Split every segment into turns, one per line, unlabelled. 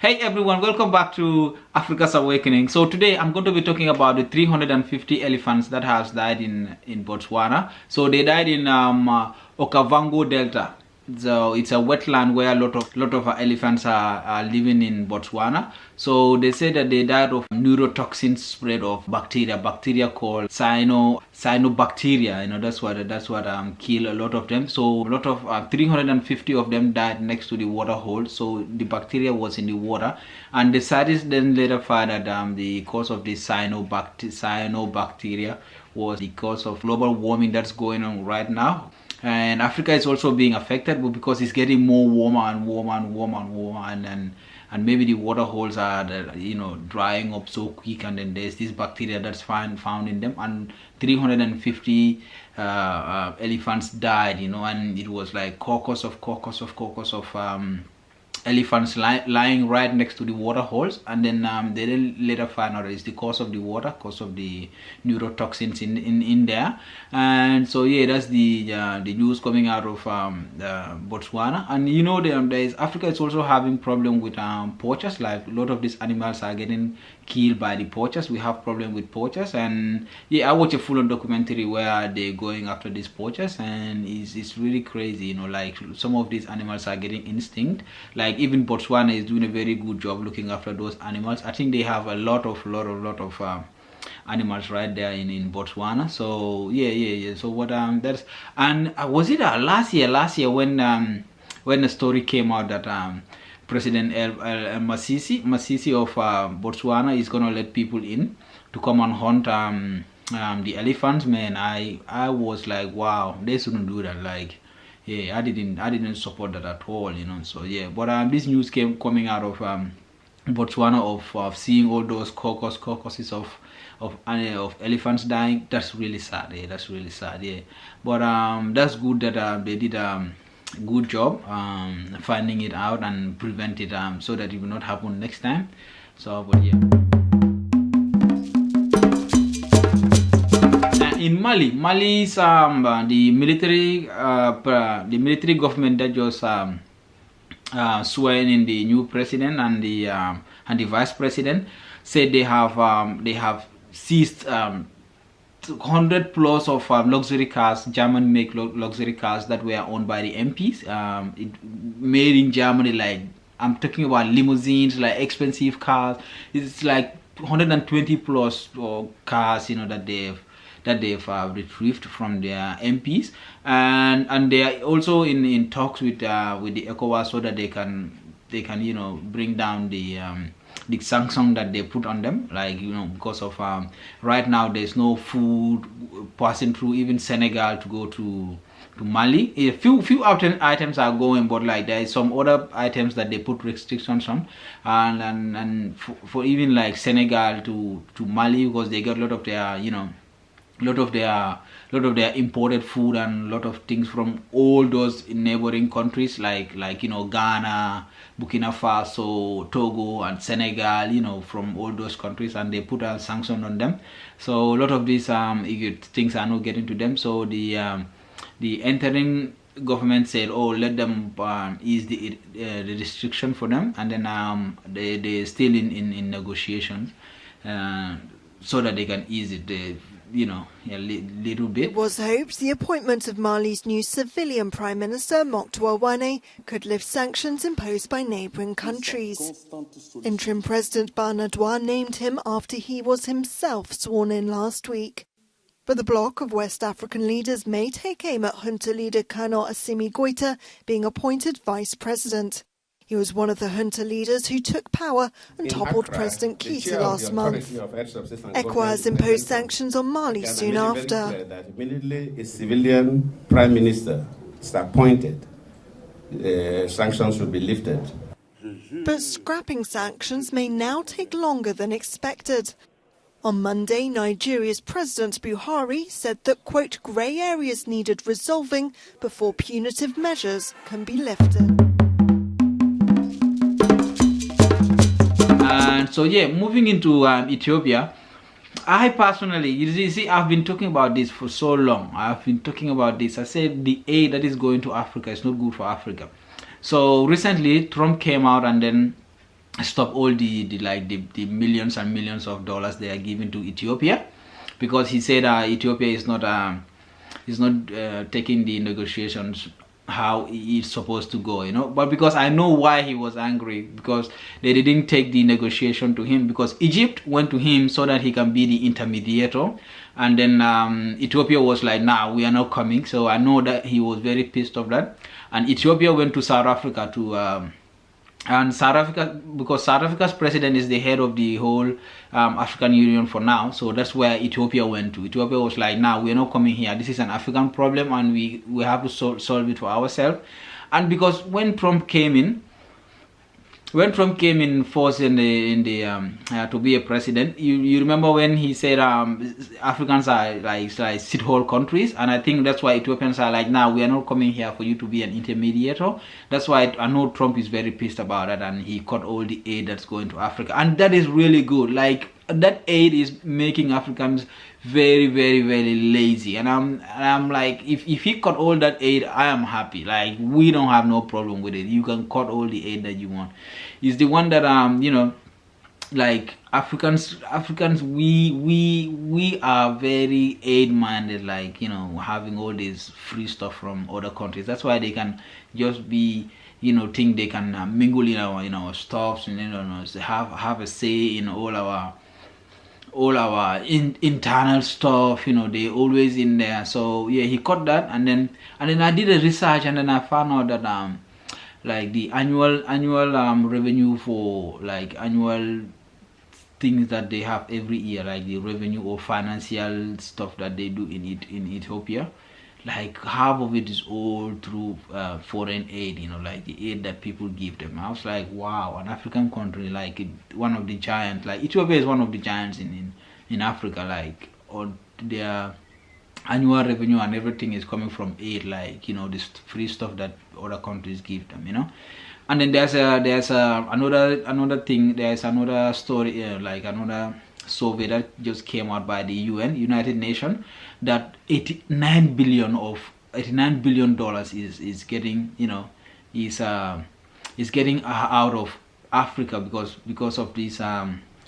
Hey everyone, welcome back to Africa's Awakening. So today I'm going to be talking about the 350 elephants that has died in Botswana. So they died in Okavango Delta. So it's a wetland where a lot of elephants are living in Botswana. So they say that they died of neurotoxin spread of bacteria called cyanobacteria. That's what killed a lot of them. So a lot of 350 of them died next to the water hole. So the bacteria was in the water, and the scientists then later found that the cause of the cyanobacteria was because of global warming that's going on right now. And Africa is also being affected because it's getting more warmer and maybe the water holes are drying up so quick, and then there's this bacteria that's found in them, and 350 elephants died, and it was like carcass of elephants lying right next to the water holes. And then they later found out it's the cause of the water, cause of the neurotoxins in there. And so yeah, that's the news coming out of Botswana. And there is Africa is also having problem with poachers. Like a lot of these animals are getting killed by the poachers. We have problem with poachers, and yeah, I watched a full-on documentary where they're going after these poachers, and it's really crazy. Like some of these animals are getting instinct. Like even Botswana is doing a very good job looking after those animals. I think they have a lot of animals right there in Botswana. So yeah. So what that's, and was it last year when the story came out that President El Masisi of Botswana is gonna let people in to come and hunt the elephants. Man, I was like, wow, they shouldn't do that. Like, yeah, I didn't support that at all, So yeah, but this news coming out of Botswana of seeing all those carcasses of elephants dying. That's really sad. Yeah, that's really sad. Yeah, but that's good that they did good job finding it out and prevent it so that it will not happen next time. So but yeah, in Mali's the military government that just sworn in the new president and the vice president said they have seized 100 plus of luxury cars, German-made luxury cars that were owned by the MPs, made in Germany. Like, I'm talking about limousines, like expensive cars. It's like 120 plus cars, that they've retrieved from their MPs, and they are also in talks with the ECOWAS so that they can bring down the sanction that they put on them, like because of right now there's no food passing through even Senegal to go to Mali. A few items are going, but like there is some other items that they put restrictions on, and for even like Senegal to Mali, because they get a lot of their imported food and a lot of things from all those neighboring countries like Ghana, Burkina Faso, Togo and Senegal, from all those countries, and they put a sanction on them. So a lot of these things are not getting to them. So the entering government said, oh, let them ease the restriction for them, and then they're still in negotiations so that they can ease it a little bit.
It was hoped the appointment of Mali's new civilian Prime Minister, Moktar Ouane, could lift sanctions imposed by neighbouring countries. Interim President Barnadois named him after he was himself sworn in last week. But the bloc of West African leaders may take aim at junta leader Colonel Assimi Goïta being appointed vice president. He was one of the junta leaders who took power and toppled President Keita last month. ECOWAS imposed sanctions on Mali soon after.
That immediately a civilian prime minister is appointed, sanctions should be lifted.
But scrapping sanctions may now take longer than expected. On Monday, Nigeria's President Buhari said that, quote, grey areas needed resolving before punitive measures can be lifted.
And so yeah, moving into Ethiopia, I personally, you see, I've been talking about this for so long. I've been talking about this. I said the aid that is going to Africa is not good for Africa. So recently, Trump came out and then stop all the millions and millions of dollars they are giving to Ethiopia, because he said Ethiopia is not taking the negotiations how it's supposed to go, but because I know why he was angry, because they didn't take the negotiation to him, because Egypt went to him so that he can be the intermediator, and then Ethiopia was like, nah, we are not coming. So I know that he was very pissed off that, and Ethiopia went to South Africa to and South Africa, because South Africa's president is the head of the whole African Union for now, so that's where Ethiopia went to. Ethiopia was like, nah, we're not coming here, this is an African problem and we have to solve it for ourselves. And because when Trump came in force to be a president, you remember when he said Africans are like shithole countries, and I think that's why Ethiopians are like, nah, we are not coming here for you to be an intermediator. That's why I know Trump is very pissed about it, and he cut all the aid that's going to Africa, and that is really good. Like, that aid is making Africans very, very, very lazy, and I'm like, if he cut all that aid, I am happy. Like, we don't have no problem with it. You can cut all the aid that you want. It's the one that like Africans we are very aid minded, like, having all this free stuff from other countries. That's why they can just be, think they can mingle in our stuffs, and have a say in all our internal stuff. They always in there. So yeah, he cut that, and then I did a research, and then I found out that like the annual revenue for like annual things that they have every year, like the revenue or financial stuff that they do in Ethiopia, like half of it is all through foreign aid, like the aid that people give them. I was like, wow, an African country, like one of the giants, like Ethiopia is one of the giants in Africa, like all their annual revenue and everything is coming from aid, like, this free stuff that other countries give them, And then there's another thing. There's another story, like another survey that just came out by the United Nations, that $89 billion is getting, is getting out of Africa because of this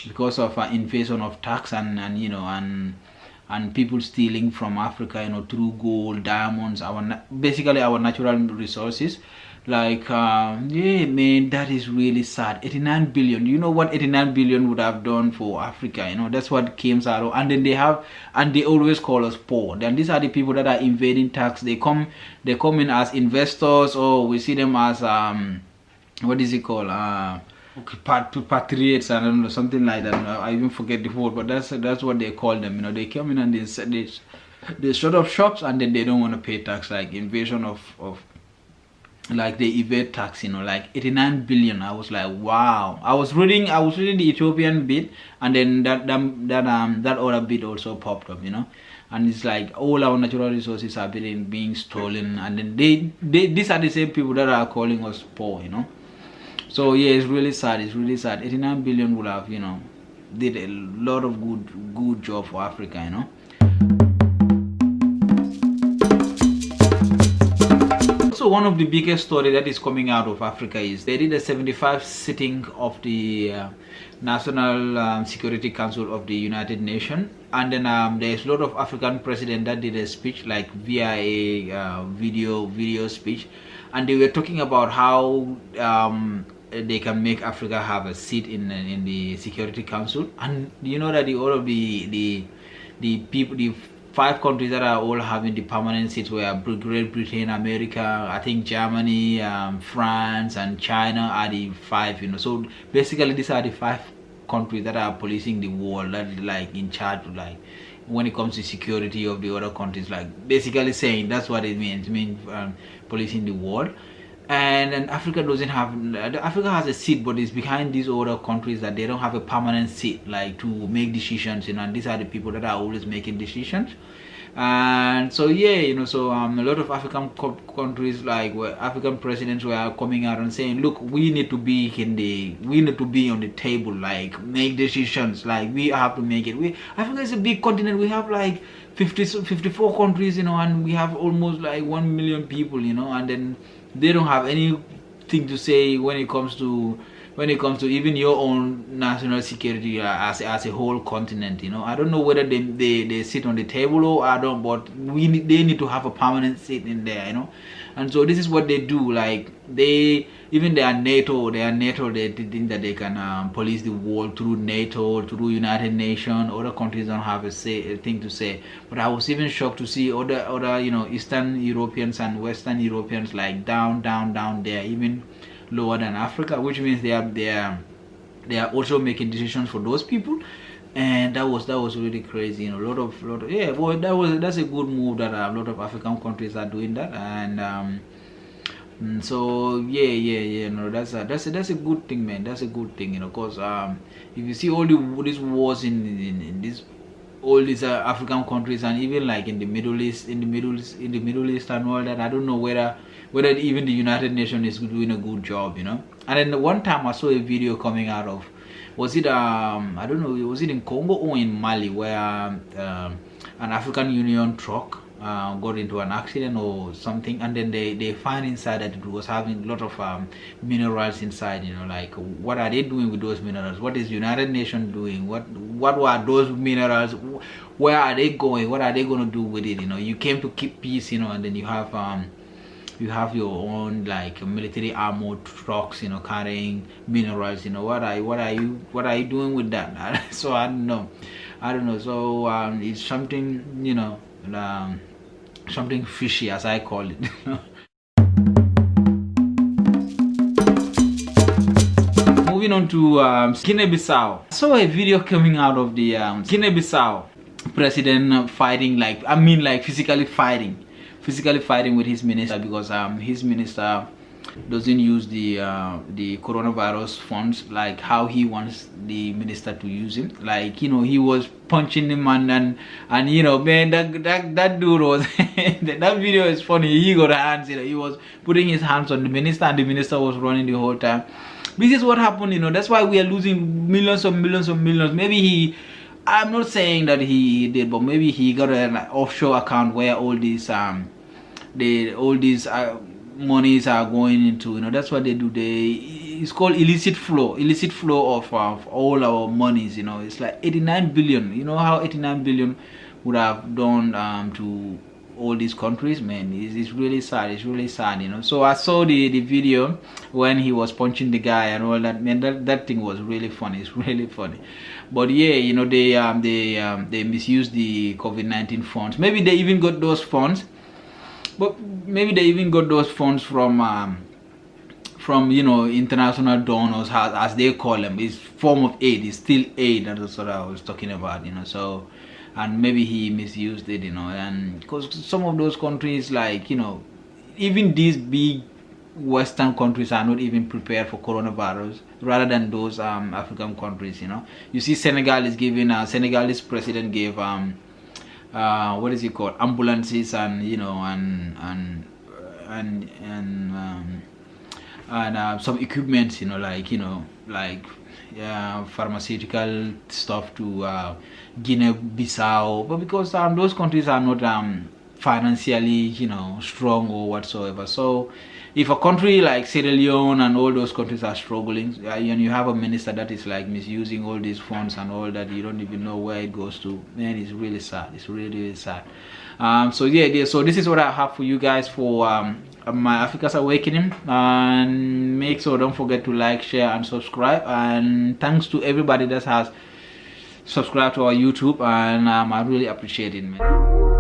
because of invasion of tax and people stealing from Africa, through gold, diamonds, basically our natural resources. Like, yeah, man, that is really sad. 89 billion. You know what 89 billion would have done for Africa? That's what came out. And then they always call us poor. Then these are the people that are invading tax. They come in as investors, or we see them as what is it called? Patriots, I don't know, something like that. I even forget the word, but that's what they call them. They come in and they shut up shops, and then they don't want to pay tax, like invasion of like they evade tax, like 89 billion. I was like, wow. I was reading the Ethiopian bit, and then that other bit also popped up, and it's like all our natural resources are being stolen, and then these are the same people that are calling us poor, So yeah, it's really sad. 89 billion would have, did a lot of good job for Africa, So one of the biggest story that is coming out of Africa is they did a 75th sitting of the National Security Council of the United Nations, and then there's a lot of African presidents that did a speech, like via a video speech, and they were talking about how they can make Africa have a seat in the Security Council. And that all of the people, the 5 countries that are all having the permanent seats were Great Britain, America, I think Germany, France, and China are the 5. So basically these are the 5 countries that are policing the world, that like in charge, like when it comes to security of the other countries, like basically saying that's what it means. It means policing the world. And Africa doesn't have. Africa has a seat, but it's behind these other countries that they don't have a permanent seat, like to make decisions. And these are the people that are always making decisions. And so yeah, so a lot of African countries, like where African presidents were coming out and saying, look, we need to be on the table, like make decisions, like we have to make it. Africa is a big continent. We have like 54 countries, and we have almost like 1 million people, and then they don't have anything to say when it comes to when it comes to even your own national security as a whole continent. You know, I don't know whether they sit on the table or I don't, but they need to have a permanent seat in there, you know. And so this is what they do. Like they are NATO, they think that they can police the world through NATO, through United Nations. Other countries don't have a thing to say. But I was even shocked to see other you know, Eastern Europeans and Western Europeans like down there, even lower than Africa, which means they are also making decisions for those people. And that was really crazy, you know. A lot of yeah, well, that's a good move that a lot of African countries are doing that. And so yeah, you know, that's a good thing, man. That's a good thing, you know, because if you see all these wars in this all these African countries, and even like in the Middle East and all that, I don't know whether even the United Nations is doing a good job, you know. And then one time I saw a video coming out of, was it I don't know, was it in Congo or in Mali, where an African Union truck got into an accident or something, and then they find inside that it was having a lot of minerals inside, you know. Like, what are they doing with those minerals? What is United Nations doing? What were those minerals? Where are they going? What are they going to do with it? You know, you came to keep peace, you know, and then you have your own like military armored trucks, you know, carrying minerals, you know. What are you doing with that? So I don't know. So it's something, you know, something fishy, as I call it. Moving on to Guinea-Bissau. I saw a video coming out of the Guinea-Bissau president fighting, physically fighting with his minister, because his minister doesn't use the coronavirus funds like how he wants the minister to use it. Like, you know, he was punching him, and you know, man, that dude was that video is funny. He got hands, you know, he was putting his hands on the minister, and the minister was running the whole time. This is what happened, you know. That's why we are losing millions of millions. Maybe I'm not saying that he did, but maybe he got an offshore account where all these monies are going into, you know. That's what they do. It's called illicit flow of all our monies, you know. It's like 89 billion. You know how 89 billion would have done to all these countries, man. It's really sad. It's really sad, you know. So I saw the video when he was punching the guy and all that, man. That thing was really funny. It's really funny. But yeah, you know, they misused the COVID-19 funds. Maybe they even got those funds, but maybe they even got those funds from you know, international donors, as they call them. It's form of aid. It's still aid. That's what I was talking about, you know. So, and maybe he misused it, you know. And because some of those countries, like, you know, even these big Western countries are not even prepared for coronavirus, rather than those African countries, you know. You see, Senegal is giving Senegalese president gave what is it called, ambulances, and you know, and some equipment, you know, like, you know, like pharmaceutical stuff to Guinea-Bissau, but because those countries are not financially, you know, strong or whatsoever. So if a country like Sierra Leone and all those countries are struggling, and you have a minister that is like misusing all these funds and all that, you don't even know where it goes to, man, it's really sad. It's really sad. So yeah, so this is what I have for you guys for my Africa's Awakening. And make sure, don't forget to like, share, and subscribe. And thanks to everybody that has subscribed to our YouTube, and I really appreciate it, man.